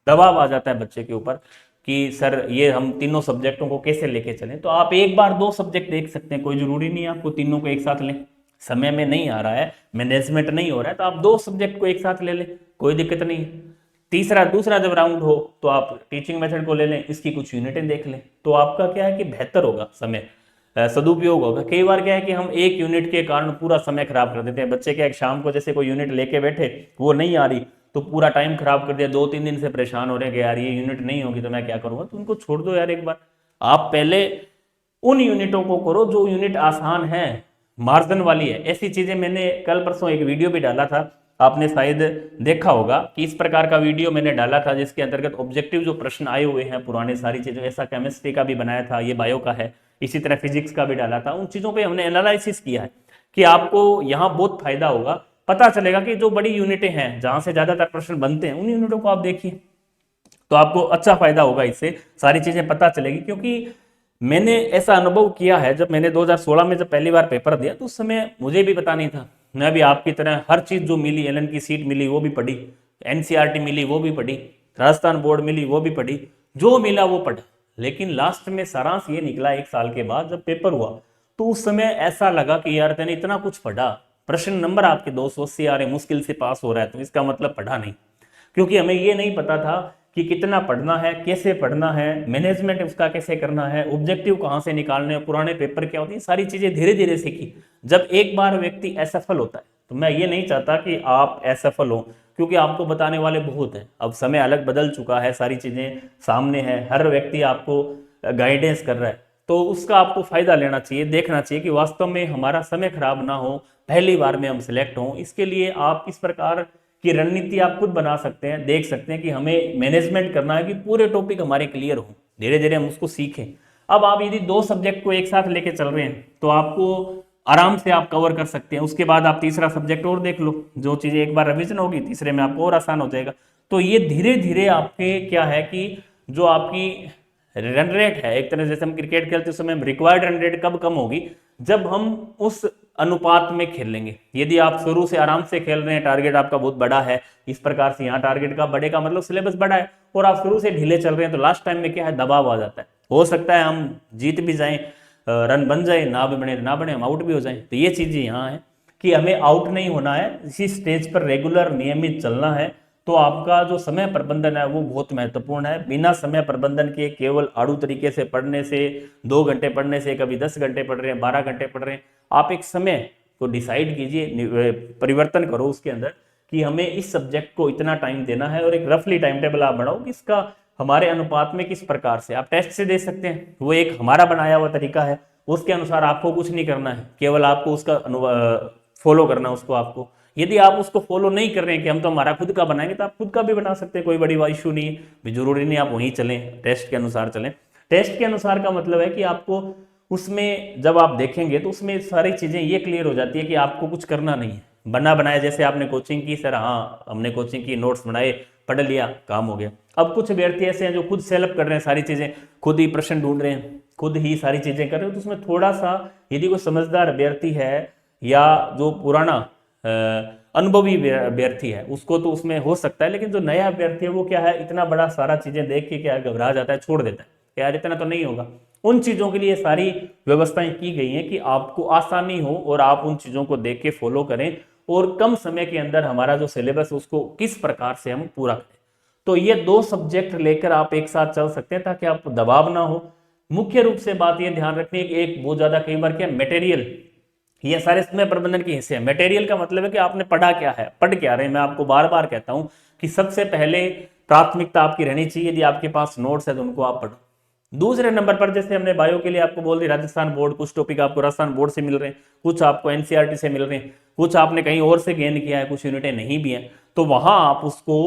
दबाव आ जाता है बच्चे के ऊपर कि सर ये हम तीनों सब्जेक्टों को कैसे लेके चलें, तो आप एक बार 2 सब्जेक्ट देख सकते हैं, कोई जरूरी नहीं है आपको तीनों को एक साथ लें। समय में नहीं आ रहा है, मैनेजमेंट नहीं हो रहा है, तो आप 2 सब्जेक्ट को एक साथ ले लें, कोई दिक्कत नहीं है। दूसरा जब राउंड हो तो आप टीचिंग मेथड को ले लें, इसकी कुछ यूनिटें देख लें, तो आपका क्या है कि बेहतर होगा, समय सदुपयोग होगा। कई बार क्या है कि हम एक यूनिट के कारण पूरा समय खराब कर देते हैं। बच्चे क्या, एक शाम को जैसे कोई यूनिट लेके बैठे, वो नहीं आ रही तो पूरा टाइम खराब कर दिया, 2-3 दिन से परेशान हो रहे हैं कि यार ये यूनिट नहीं होगी तो मैं क्या करूंगा। तो उनको छोड़ दो यार, एक बार आप पहले उन यूनिटों को करो जो यूनिट आसान है, मार्जिन वाली है। ऐसी चीजें मैंने कल परसों एक वीडियो भी डाला था, आपने शायद देखा होगा कि इस प्रकार का वीडियो मैंने डाला था जिसके अंतर्गत ऑब्जेक्टिव जो प्रश्न आए हुए हैं पुराने सारी चीजों, ऐसा केमिस्ट्री का भी बनाया था, ये बायो का है, इसी तरह फिजिक्स का भी डाला था। उन चीजों पे हमने एनालिसिस किया है कि आपको यहाँ बहुत फायदा होगा। पता चलेगा कि जो बड़ी यूनिटें हैं जहां से ज्यादातर प्रश्न बनते हैं उन यूनिटों को आप देखिए, तो आपको अच्छा फायदा होगा, इससे सारी चीजें पता चलेगी। क्योंकि मैंने ऐसा अनुभव किया है, जब मैंने 2016 में जब पहली बार पेपर दिया तो उस समय मुझे भी पता नहीं था। मैं भी आपकी तरह हर चीज जो मिली, एलन की सीट मिली वो भी पढ़ी, एनसीईआरटी मिली वो भी पढ़ी, राजस्थान बोर्ड मिली वो भी पढ़ी, जो मिला वो पढ़ा। लेकिन लास्ट में सारांश ये निकला 1 साल के बाद जब पेपर हुआ, तो उस समय ऐसा लगा कि यार तेने इतना कुछ पढ़ा, प्रश्न नंबर आपके 280 आ रहे, मुश्किल से पास हो रहा है, तो इसका मतलब पढ़ा नहीं। क्योंकि हमें ये नहीं पता था कि कितना पढ़ना है, कैसे पढ़ना है, मैनेजमेंट उसका कैसे करना है, ऑब्जेक्टिव कहाँ से निकालने हैं, पुराने पेपर क्या होते हैं, सारी चीजें धीरे धीरे सीखी। जब एक बार व्यक्ति असफल होता है, तो मैं ये नहीं चाहता कि आप असफल हो, क्योंकि आपको बताने वाले बहुत हैं। अब समय अलग बदल चुका है, सारी चीजें सामने है, हर व्यक्ति आपको गाइडेंस कर रहा है, तो उसका आपको फायदा लेना चाहिए, देखना चाहिए कि वास्तव में हमारा समय खराब ना हो, पहली बार में हम सिलेक्ट हों। इसके लिए आप इस प्रकार की रणनीति आप खुद बना सकते हैं, देख सकते हैं कि हमें मैनेजमेंट करना है कि पूरे टॉपिक हमारे क्लियर हो, धीरे धीरे हम उसको सीखें। अब आप यदि 2 सब्जेक्ट को एक साथ लेके चल रहे हैं तो आपको आराम से आप कवर कर सकते हैं। उसके बाद आप तीसरा सब्जेक्ट और देख लो, जो चीज़ें एक बार रिवीजन होगी तीसरे में आपको और आसान हो जाएगा। तो ये धीरे धीरे आपके क्या है कि जो आपकी रन रेट है, एक तरह से जैसे हम क्रिकेट खेलते उस समय रिक्वायर्ड रन रेट कब कम होगी, जब हम उस अनुपात में खेल लेंगे। यदि आप शुरू से आराम से खेल रहे हैं, टारगेट आपका बहुत बड़ा है, इस प्रकार से यहाँ टारगेट का बड़े का मतलब सिलेबस बड़ा है, और आप शुरू से ढीले चल रहे हैं, तो लास्ट टाइम में क्या है, दबाव आ जाता है। हो सकता है हम जीत भी जाएं, रन बन जाए, ना भी बने ना बने, हम आउट भी हो जाएं। तो ये चीजें यहाँ है कि हमें आउट नहीं होना है, इसी स्टेज पर रेगुलर नियमित चलना है। तो आपका जो समय प्रबंधन है वो बहुत महत्वपूर्ण है। बिना समय प्रबंधन के केवल आड़ू तरीके से पढ़ने से, 2 घंटे पढ़ने से, कभी 10 घंटे पढ़ रहे हैं, 12 घंटे पढ़ रहे हैं, आप एक समय को डिसाइड कीजिए, परिवर्तन करो उसके अंदर कि हमें इस सब्जेक्ट को इतना टाइम देना है, और एक रफली टाइम टेबल आप बनाओ कि इसका हमारे अनुपात में किस प्रकार से। आप टेस्ट से दे सकते हैं, वो एक हमारा बनाया हुआ तरीका है, उसके अनुसार आपको कुछ नहीं करना है, केवल आपको उसका फॉलो करना है उसको आपको। यदि आप उसको फॉलो नहीं कर रहे हैं कि हम तो हमारा खुद का बनाएंगे, तो आप खुद का भी बना सकते हैं, कोई बड़ी इशू नहीं है। भी जरूरी नहीं आप वहीं चलें, टेस्ट के अनुसार चलें। टेस्ट के अनुसार का मतलब है कि आपको उसमें जब आप देखेंगे तो उसमें सारी चीजें ये क्लियर हो जाती है कि आपको कुछ करना नहीं है, बना बनाया। जैसे आपने कोचिंग की, सर हाँ हमने कोचिंग की, नोट्स बनाए, पढ़ लिया, काम हो गया। अब कुछ अभ्यर्थी ऐसे हैं जो खुद सेल्फ कर रहे हैं सारी चीजें, खुद ही प्रश्न ढूंढ रहे हैं, खुद ही सारी चीजें कर रहे हो, तो उसमें थोड़ा सा यदि कोई समझदार अभ्यर्थी है या जो पुराना अनुभवी अभ्यर्थी है उसको तो उसमें हो सकता है, लेकिन जो नया अभ्यर्थी है वो क्या है, इतना बड़ा सारा चीजें देख के क्या घबरा जाता है, छोड़ देता है कि यार इतना तो नहीं होगा। उन चीजों के लिए सारी व्यवस्थाएं की गई हैं कि आपको आसानी हो और आप उन चीजों को देख के फॉलो करें, और कम समय के अंदर हमारा जो सिलेबस उसको किस प्रकार से हम पूरा करें। तो ये 2 सब्जेक्ट लेकर आप एक साथ चल सकते हैं ताकि आपको दबाव ना हो। मुख्य रूप से बात ये ध्यान रखनी है कि एक बहुत ज्यादा कई बार क्या, मटेरियल, ये सारे समय प्रबंधन के हिस्से हैं। मटेरियल का मतलब है कि आपने पढ़ा क्या है, पढ़ क्या रहे हैं। मैं आपको बार बार कहता हूं कि सबसे पहले प्राथमिकता आपकी रहनी चाहिए, यदि आपके पास नोट्स है तो उनको आप पढ़ो। दूसरे नंबर पर जैसे हमने बायो के लिए आपको बोल दी, राजस्थान बोर्ड, कुछ टॉपिक आपको राजस्थान बोर्ड से मिल रहे हैं, कुछ आपको एनसीईआरटी से मिल रहे हैं, कुछ आपने कहीं और से गेन किया है, कुछ यूनिटें नहीं भी हैं, तो वहां आप उसको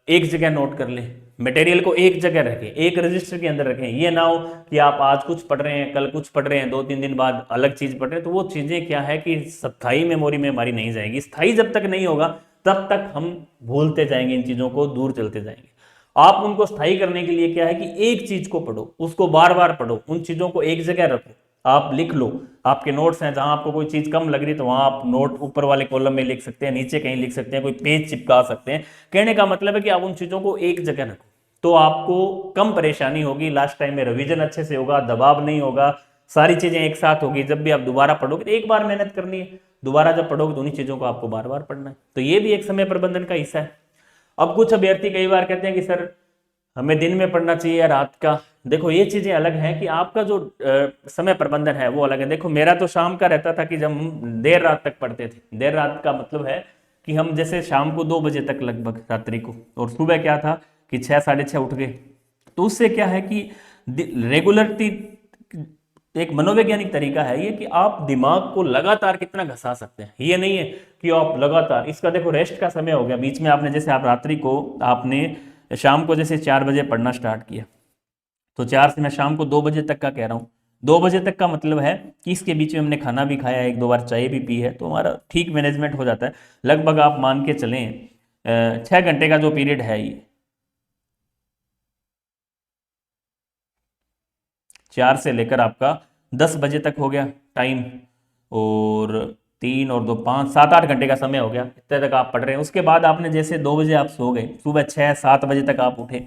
एक जगह नोट कर लें। मटेरियल को एक जगह रखें, एक रजिस्टर के अंदर रखें। ये ना हो कि आप आज कुछ पढ़ रहे हैं, कल कुछ पढ़ रहे हैं, 2-3 दिन बाद अलग चीज पढ़ रहे हैं, तो वो चीजें क्या है कि स्थायी मेमोरी में हमारी नहीं जाएगी। स्थायी जब तक नहीं होगा तब तक हम भूलते जाएंगे, इन चीजों को दूर चलते जाएंगे। आप उनको स्थायी करने के लिए क्या है कि एक चीज को पढ़ो, उसको बार बार पढ़ो, उन चीजों को एक जगह रखो, आप लिख लो। आपके नोट्स हैं, जहां आपको कोई चीज कम लग रही तो वहां आप नोट ऊपर वाले कॉलम में लिख सकते हैं, नीचे कहीं लिख सकते हैं, कोई पेज चिपका सकते हैं। कहने का मतलब है कि आप उन चीजों को एक जगह रखो, तो आपको कम परेशानी होगी, लास्ट टाइम में रिवीजन अच्छे से होगा, दबाव नहीं होगा, सारी चीजें एक साथ होगी। जब भी आप दोबारा पढ़ोगे तो एक बार मेहनत करनी है, दोबारा जब पढ़ोगे तो उन्हीं चीजों को आपको बार बार पढ़ना है। तो ये भी एक समय प्रबंधन का हिस्सा है। अब कुछ अभ्यर्थी कई बार कहते हैं कि सर हमें दिन में पढ़ना चाहिए या रात का। देखो ये चीजें अलग हैं कि आपका जो समय प्रबंधन है वो अलग है। देखो मेरा तो शाम का रहता था कि जब हम देर रात तक पढ़ते थे। देर रात का मतलब है कि हम जैसे शाम को 2 बजे तक लगभग रात्रि को, और सुबह क्या था कि 6-6:30 उठ गए। तो उससे क्या है कि रेगुलरिटी, एक मनोवैज्ञानिक तरीका है ये कि आप दिमाग को लगातार कितना घसा सकते हैं। ये नहीं है कि आप लगातार, इसका देखो रेस्ट का समय हो गया, बीच में आपने जैसे आप रात्रि को आपने शाम को जैसे 4 बजे पढ़ना स्टार्ट किया, तो 4 से मैं शाम को 2 बजे तक का कह रहा हूँ। 2 बजे तक का मतलब है कि इसके बीच में हमने खाना भी खाया, 1-2 बार चाय भी पी है, तो हमारा ठीक मैनेजमेंट हो जाता है। लगभग आप मान के चलें 6 घंटे का जो पीरियड है ये, 4 से लेकर आपका 10 बजे तक हो गया टाइम, और 3 और 2 5 7-8 घंटे का समय हो गया, इतने तक आप पढ़ रहे हैं। उसके बाद आपने जैसे 2 बजे आप सो गए, सुबह 6-7 बजे तक आप उठे,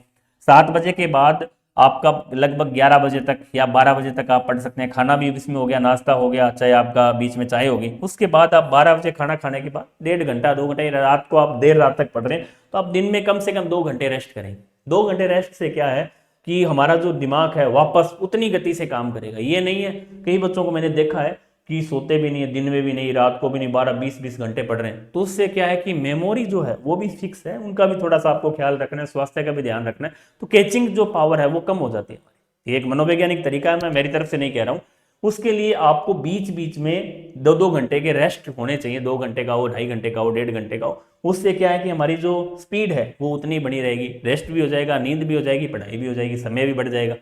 7 बजे के बाद आपका लगभग 11 बजे तक या 12 बजे तक आप पढ़ सकते हैं। खाना भी इसमें हो गया, नाश्ता हो गया, चाहे आपका बीच में चाय होगी। उसके बाद आप 12 बजे खाना खाने के बाद 1.5 घंटा 2 घंटे, रात को आप देर रात तक पढ़ रहे हैं, तो आप दिन में कम से कम 2 घंटे रेस्ट करें। 2 घंटे रेस्ट से क्या है कि हमारा जो दिमाग है वापस उतनी गति से काम करेगा। ये नहीं है, कई बच्चों को मैंने देखा है कि सोते भी नहीं है, दिन में भी नहीं, रात को भी नहीं, 12-20-20 घंटे पढ़ रहे हैं। तो उससे क्या है कि मेमोरी जो है वो भी फिक्स है, उनका भी थोड़ा सा आपको ख्याल रखना है, स्वास्थ्य का भी ध्यान रखना है। तो कैचिंग जो पावर है वो कम हो जाती है हमारी। ये एक मनोवैज्ञानिक तरीका है, मैं मेरी तरफ से नहीं कह रहा हूँ। उसके लिए आपको बीच बीच में 2-2 घंटे के रेस्ट होने चाहिए, 2 घंटे का हो, 2.5 घंटे का हो, 1.5 घंटे का हो। उससे क्या है कि हमारी जो स्पीड है वो उतनी बनी रहेगी, रेस्ट भी हो जाएगा, नींद भी हो जाएगी, पढ़ाई भी हो जाएगी, समय भी बढ़ जाएगा।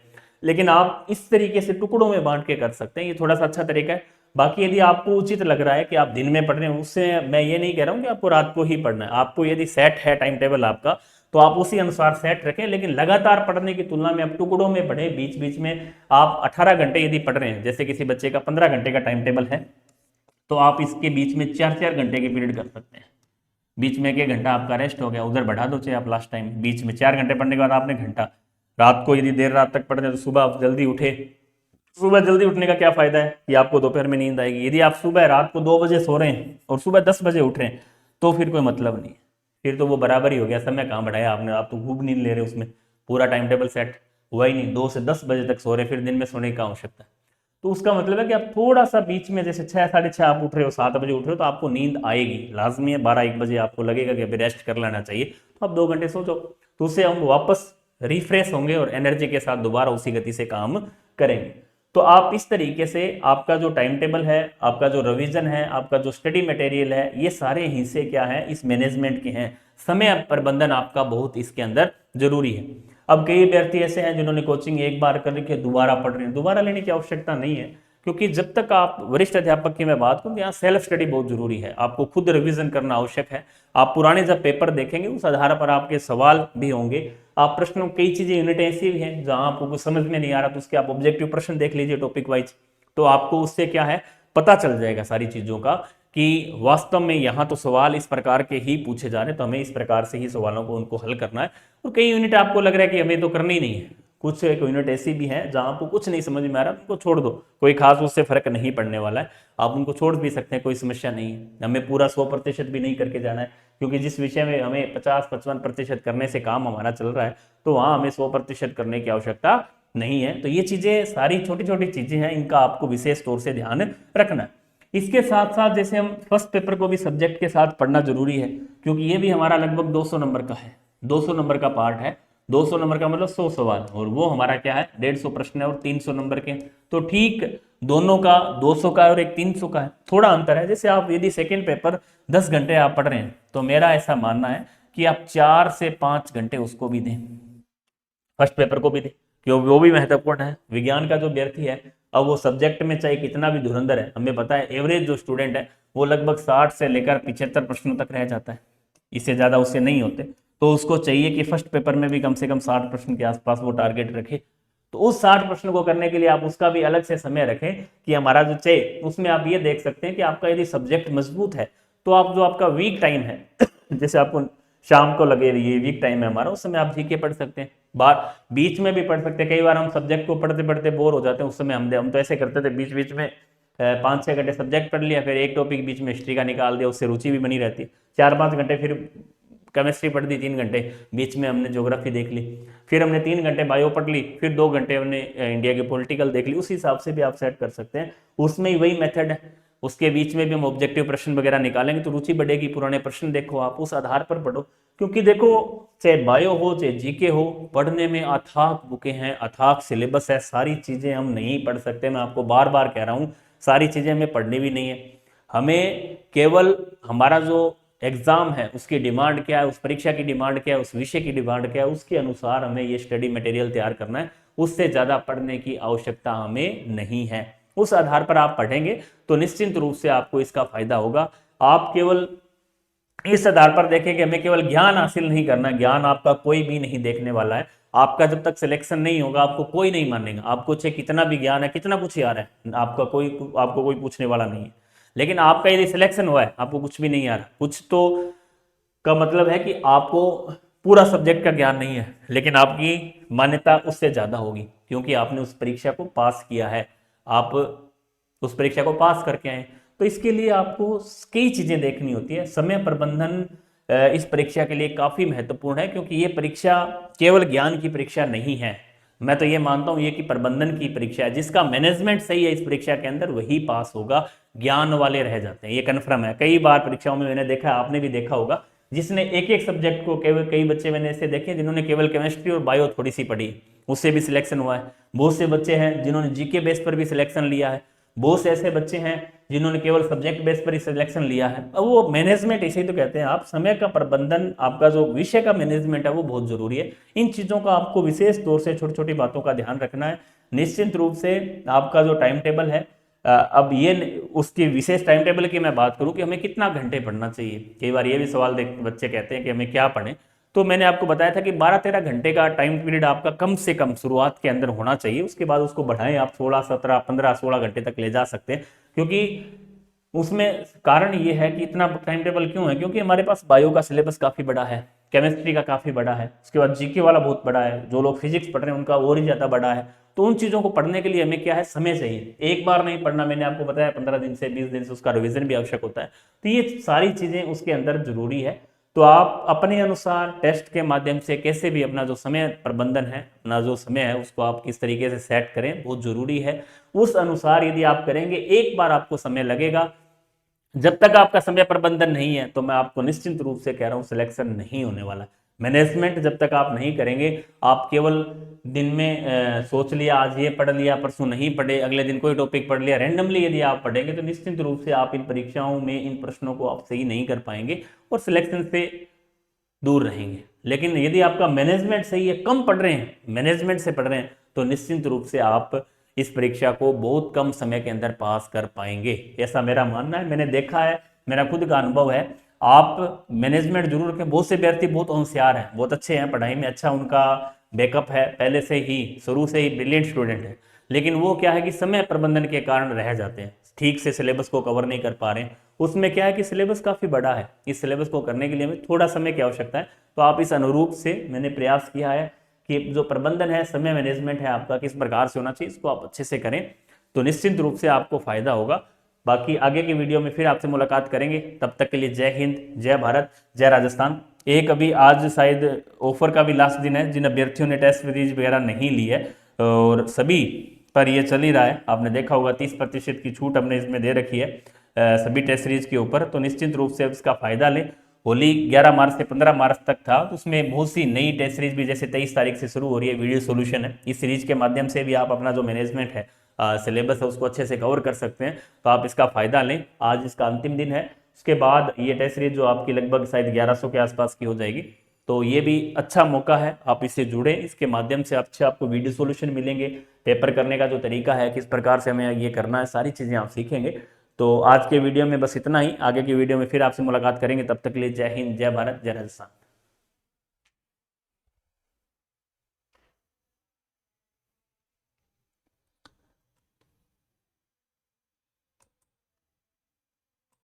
लेकिन आप इस तरीके से टुकड़ों में बांट के कर सकते हैं, ये थोड़ा सा अच्छा तरीका है। बाकी यदि आपको उचित लग रहा है कि आप दिन में पढ़ रहे हैं, उससे मैं ये नहीं कह रहा हूँ कि आपको रात को ही पढ़ना है। आपको यदि सेट है टाइम टेबल आपका, तो आप उसी अनुसार सेट रखें, लेकिन लगातार पढ़ने की तुलना में आप टुकड़ों में पढ़ें। बीच बीच में आप 18 घंटे यदि पढ़ रहे हैं, जैसे किसी बच्चे का 15 घंटे का टाइम टेबल है, तो आप इसके बीच में 4-4 घंटे के पीरियड कर सकते हैं। बीच में 1 घंटा आपका रेस्ट हो गया, उधर बढ़ा दो चाहे आप लास्ट टाइम। बीच में 4 घंटे पढ़ने के बाद आपने घंटा, रात को यदि देर रात तक पढ़ रहे हैं तो सुबह आप जल्दी उठे। सुबह जल्दी उठने का क्या फायदा है कि आपको दोपहर में नींद आएगी। यदि आप सुबह रात को 2 बजे सो रहे हैं और सुबह 10 बजे उठ रहे हैं, तो फिर कोई मतलब नहीं है। फिर तो वो बराबर ही हो गया, समय कहाँ बढ़ाया आपने, आप तो खूब नींद ले रहे हो, उसमें पूरा टाइम टेबल सेट हुआ ही नहीं। 2 से 10 बजे तक सो रहे, फिर दिन में सोने की क्या आवश्यकता है। तो उसका मतलब है कि आप थोड़ा सा बीच में, जैसे 6, 6:30 आप उठ रहे हो, 7 बजे उठ रहे हो, तो आपको नींद आएगी, लाजमी है। 12, 1 बजे आपको लगेगा कि अभी रेस्ट कर लेना चाहिए, तो आप 2 घंटे सो जाओ, तो उससे हम वापस रिफ्रेश होंगे और एनर्जी के साथ दोबारा उसी गति से काम करेंगे। तो आप इस तरीके से आपका जो टाइम टेबल है, आपका जो रिवीजन है, आपका जो स्टडी मटेरियल है, ये सारे हिस्से क्या है, इस मैनेजमेंट के हैं। समय प्रबंधन आपका बहुत इसके अंदर जरूरी है। अब कई अभ्यर्थी ऐसे हैं जिन्होंने कोचिंग एक बार करके दोबारा पढ़ रहे हैं। दोबारा लेने की आवश्यकता नहीं है, क्योंकि जब तक आप वरिष्ठ अध्यापक की मैं बात करूं, यहाँ सेल्फ स्टडी बहुत जरूरी है। आपको खुद रिवीजन करना आवश्यक है। आप पुराने जब पेपर देखेंगे, उस आधार पर आपके सवाल भी होंगे। आप प्रश्नों, कई चीजें यूनिट ऐसी भी हैं जहां आपको कुछ समझ में नहीं आ रहा, तो उसके आप ऑब्जेक्टिव प्रश्न देख लीजिए टॉपिक वाइज, तो आपको उससे क्या है पता चल जाएगा सारी चीजों का, कि वास्तव में यहाँ तो सवाल इस प्रकार के ही पूछे जा रहे हैं, तो हमें इस प्रकार से ही सवालों को उनको हल करना है। और कई यूनिट आपको लग रहा है कि हमें तो करनी ही नहीं है, कुछ एक यूनिट ऐसी भी है जहां आपको कुछ नहीं समझ में आ रहा, उनको छोड़ दो, कोई खास उससे फर्क नहीं पड़ने वाला है, आप उनको छोड़ भी सकते हैं, कोई समस्या नहीं है। हमें पूरा 100% भी नहीं करके जाना है, क्योंकि जिस विषय में हमें 50-55% करने से काम हमारा चल रहा है, तो वहां हमें 100% करने की आवश्यकता नहीं है। तो ये चीजें सारी छोटी छोटी चीजें हैं, इनका आपको विशेष तौर से ध्यान रखना है। इसके साथ साथ जैसे हम फर्स्ट पेपर को भी सब्जेक्ट के साथ पढ़ना जरूरी है, क्योंकि ये भी हमारा लगभग 200 नंबर का है, 200 नंबर का पार्ट है। 200 नंबर का मतलब 100 सवाल, और वो हमारा क्या है 150 प्रश्न है और 300 नंबर के। तो ठीक दोनों का 200 का और एक 300 का है, थोड़ा अंतर है। जैसे आप यदि सेकेंड पेपर 10 घंटे आप पढ़ रहे हैं, तो मेरा ऐसा मानना है कि आप 4 से 5 घंटे उसको भी दें, फर्स्ट पेपर को भी दें, क्योंकि वो भी महत्वपूर्ण है। विज्ञान का जो विद्यार्थी है, अब वो सब्जेक्ट में चाहे कितना भी धुरंधर है, हमें पता है एवरेज जो स्टूडेंट है वो लगभग 60 से लेकर 75 प्रश्नों तक रह जाता है, इससे ज्यादा उससे नहीं होते। तो उसको चाहिए कि फर्स्ट पेपर में भी कम से कम 60 प्रश्न के आसपास वो टारगेट रखे। तो उस 60 प्रश्न को करने के लिए आप उसका भी अलग से समय रखें, कि हमारा जो चाहिए उसमें आप ये देख सकते हैं कि आपका यदि सब्जेक्ट मजबूत है, तो आप जो आपका वीक टाइम है जैसे आपको शाम को लगे ये वीक टाइम है हमारा, उस समय आप जीके पढ़ सकते हैं, बार बीच में भी पढ़ सकते हैं। कई बार हम सब्जेक्ट को पढ़ते पढ़ते बोर हो जाते हैं, उस समय हम तो ऐसे करते थे, बीच बीच में 5-6 घंटे सब्जेक्ट पढ़ लिया, फिर एक टॉपिक बीच में हिस्ट्री का निकाल दिया, उससे रुचि भी बनी रहती है। 4-5 घंटे फिर केमिस्ट्री पढ़ दी, 3 घंटे बीच में हमने ज्योग्राफी देख ली, फिर हमने 3 घंटे बायो पढ़ ली, फिर 2 घंटे हमने इंडिया की पॉलिटिकल देख ली। उस हिसाब से भी आप सेट कर सकते हैं, उसमें ही वही मेथड है। उसके बीच में भी हम ऑब्जेक्टिव प्रश्न वगैरह निकालेंगे, तो रुचि बढ़ेगी। पुराने प्रश्न देखो, आप उस आधार पर पढ़ो, क्योंकि देखो चाहे बायो हो चाहे जीके हो, पढ़ने में अथाक बुकें हैं, अथाक सिलेबस है, सारी चीजें हम नहीं पढ़ सकते। मैं आपको बार बार कह रहा हूं, सारी चीजें हमें पढ़नी भी नहीं है। हमें केवल हमारा जो एग्जाम है उसकी डिमांड क्या है, उस परीक्षा की डिमांड क्या है, उस विषय की डिमांड क्या है, उसके अनुसार हमें ये स्टडी मटेरियल तैयार करना है। उससे ज्यादा पढ़ने की आवश्यकता हमें नहीं है। उस आधार पर आप पढ़ेंगे तो निश्चित रूप से आपको इसका फायदा होगा। आप केवल इस आधार पर देखें कि हमें केवल ज्ञान हासिल नहीं करना, ज्ञान आपका कोई भी नहीं देखने वाला है। आपका जब तक सिलेक्शन नहीं होगा, आपको कोई नहीं मानेगा। आपको चाहे कितना भी ज्ञान है, कितना कुछ याद है, आपको कोई पूछने वाला नहीं है। लेकिन आपका यदि सिलेक्शन हुआ है, आपको कुछ भी नहीं आ रहा, कुछ तो का मतलब है कि आपको पूरा सब्जेक्ट का ज्ञान नहीं है, लेकिन आपकी मान्यता उससे ज्यादा होगी, क्योंकि आपने उस परीक्षा को पास किया है, आप उस परीक्षा को पास करके आए। तो इसके लिए आपको कई चीजें देखनी होती है। समय प्रबंधन इस परीक्षा के लिए काफी महत्वपूर्ण है, क्योंकि ये परीक्षा केवल ज्ञान की परीक्षा नहीं है। मैं तो ये मानता हूं ये कि प्रबंधन की परीक्षा है। जिसका मैनेजमेंट सही है इस परीक्षा के अंदर, वही पास होगा। ज्ञान वाले रह जाते हैं, ये कन्फर्म है। कई बार परीक्षाओं में मैंने देखा, आपने भी देखा होगा, जिसने एक एक सब्जेक्ट को, केवल कई बच्चे मैंने ऐसे देखे जिन्होंने केवल केमिस्ट्री और बायो थोड़ी सी पढ़ी, उससे भी सिलेक्शन हुआ है। बहुत से बच्चे हैं जिन्होंने जीके बेस पर भी सिलेक्शन लिया है। बहुत से ऐसे बच्चे हैं जिन्होंने केवल सब्जेक्ट बेस पर ही सिलेक्शन लिया है। अब वो मैनेजमेंट, इसे ही तो कहते हैं आप, समय का प्रबंधन, आपका जो विषय का मैनेजमेंट है वो बहुत जरूरी है। इन चीजों का आपको विशेष तौर से छोटी छोटी बातों का ध्यान रखना है। निश्चित रूप से आपका जो टाइम टेबल है, अब ये उसकी विशेष टाइम टेबल की मैं बात करूं कि हमें कितना घंटे पढ़ना चाहिए। कई बार ये भी सवाल बच्चे कहते हैं कि हमें क्या पढ़ें। तो मैंने आपको बताया था कि 12-13 घंटे का टाइम पीरियड आपका कम से कम शुरुआत के अंदर होना चाहिए। उसके बाद उसको बढ़ाएं, आप 16, 17, 15, 16 घंटे तक ले जा सकते हैं। क्योंकि उसमें कारण ये है कि इतना टाइम टेबल क्यों है, क्योंकि हमारे पास बायो का सिलेबस काफ़ी बड़ा है, केमिस्ट्री का काफ़ी बड़ा है, उसके बाद जीके वाला बहुत बड़ा है, जो लोग फिजिक्स पढ़ रहे हैं उनका और ही ज़्यादा बड़ा है। तो उन चीज़ों को पढ़ने के लिए हमें क्या है, समय चाहिए। एक बार नहीं पढ़ना, मैंने आपको बताया 15 दिन से 20 दिन से उसका रिविजन भी आवश्यक होता है। तो ये सारी चीज़ें उसके अंदर जरूरी है। तो आप अपने अनुसार टेस्ट के माध्यम से कैसे भी अपना जो समय प्रबंधन है, अपना जो समय है उसको आप किस तरीके से सेट करें, बहुत जरूरी है। उस अनुसार यदि आप करेंगे, एक बार आपको समय लगेगा। जब तक आपका समय प्रबंधन नहीं है तो मैं आपको निश्चित रूप से कह रहा हूं सिलेक्शन नहीं होने वाला। मैनेजमेंट जब तक आप नहीं करेंगे, आप केवल दिन में सोच लिया आज ये पढ़ लिया, परसों नहीं पढ़े, अगले दिन कोई टॉपिक पढ़ लिया, रैंडमली यदि आप पढ़ेंगे तो निश्चित रूप से आप इन परीक्षाओं में इन प्रश्नों को आप सही नहीं कर पाएंगे और सिलेक्शन से दूर रहेंगे। लेकिन यदि आपका मैनेजमेंट सही है, कम पढ़ रहे हैं, मैनेजमेंट से पढ़ रहे हैं, तो निश्चित रूप से आप इस परीक्षा को बहुत कम समय के अंदर पास कर पाएंगे। ऐसा मेरा मानना है, मैंने देखा है, मेरा खुद का अनुभव है। आप मैनेजमेंट जरूर रखें, बहुत से विद्यार्थी बहुत होशियार हैं, बहुत अच्छे हैं, पढ़ाई में अच्छा उनका बैकअप है, पहले से ही शुरू से ही ब्रिलियंट स्टूडेंट है। लेकिन वो क्या है कि समय प्रबंधन के कारण रह जाते हैं, ठीक से सिलेबस को कवर नहीं कर पा रहे हैं। उसमें क्या है कि सिलेबस काफ़ी बड़ा है, इस सिलेबस को करने के लिए हमें थोड़ा समय की आवश्यकता है। तो आप इस अनुरूप से मैंने प्रयास किया है कि जो प्रबंधन है, समय मैनेजमेंट है आपका किस प्रकार से होना चाहिए, इसको आप अच्छे से करें तो निश्चित रूप से आपको फायदा होगा। बाकी आगे की वीडियो में फिर आपसे मुलाकात करेंगे, तब तक के लिए जय हिंद, जय भारत, जय राजस्थान। एक अभी आज शायद ऑफर का भी लास्ट दिन है, जिन अभ्यर्थियों ने टेस्ट सीरीज वगैरह नहीं ली है और सभी पर ये चल ही रहा है, आपने देखा होगा 30% की छूट हमने इसमें दे रखी है सभी टेस्ट सीरीज के ऊपर। तो निश्चित रूप से इसका फायदा लें। होली 11 मार्च से 15 मार्च तक था, तो उसमें बहुत सी नई टेस्ट सीरीज भी जैसे 23 तारीख से शुरू हो रही है, वीडियो सॉल्यूशन है। इस सीरीज के माध्यम से भी आप अपना जो मैनेजमेंट है, सिलेबस है, उसको अच्छे से कवर कर सकते हैं। तो आप इसका फायदा लें, आज इसका अंतिम दिन है। उसके बाद ये टेस्ट सीरीज जो आपकी लगभग शायद 1100 के आसपास की हो जाएगी। तो ये भी अच्छा मौका है, आप इससे जुड़ें, इसके माध्यम से अच्छे आपको वीडियो सॉल्यूशन मिलेंगे, पेपर करने का जो तरीका है, किस प्रकार से हमें ये करना है, सारी चीज़ें आप सीखेंगे। तो आज के वीडियो में बस इतना ही, आगे की वीडियो में फिर आपसे मुलाकात करेंगे। तब तक के लिए जय हिंद, जय भारत, जय राजस्थान।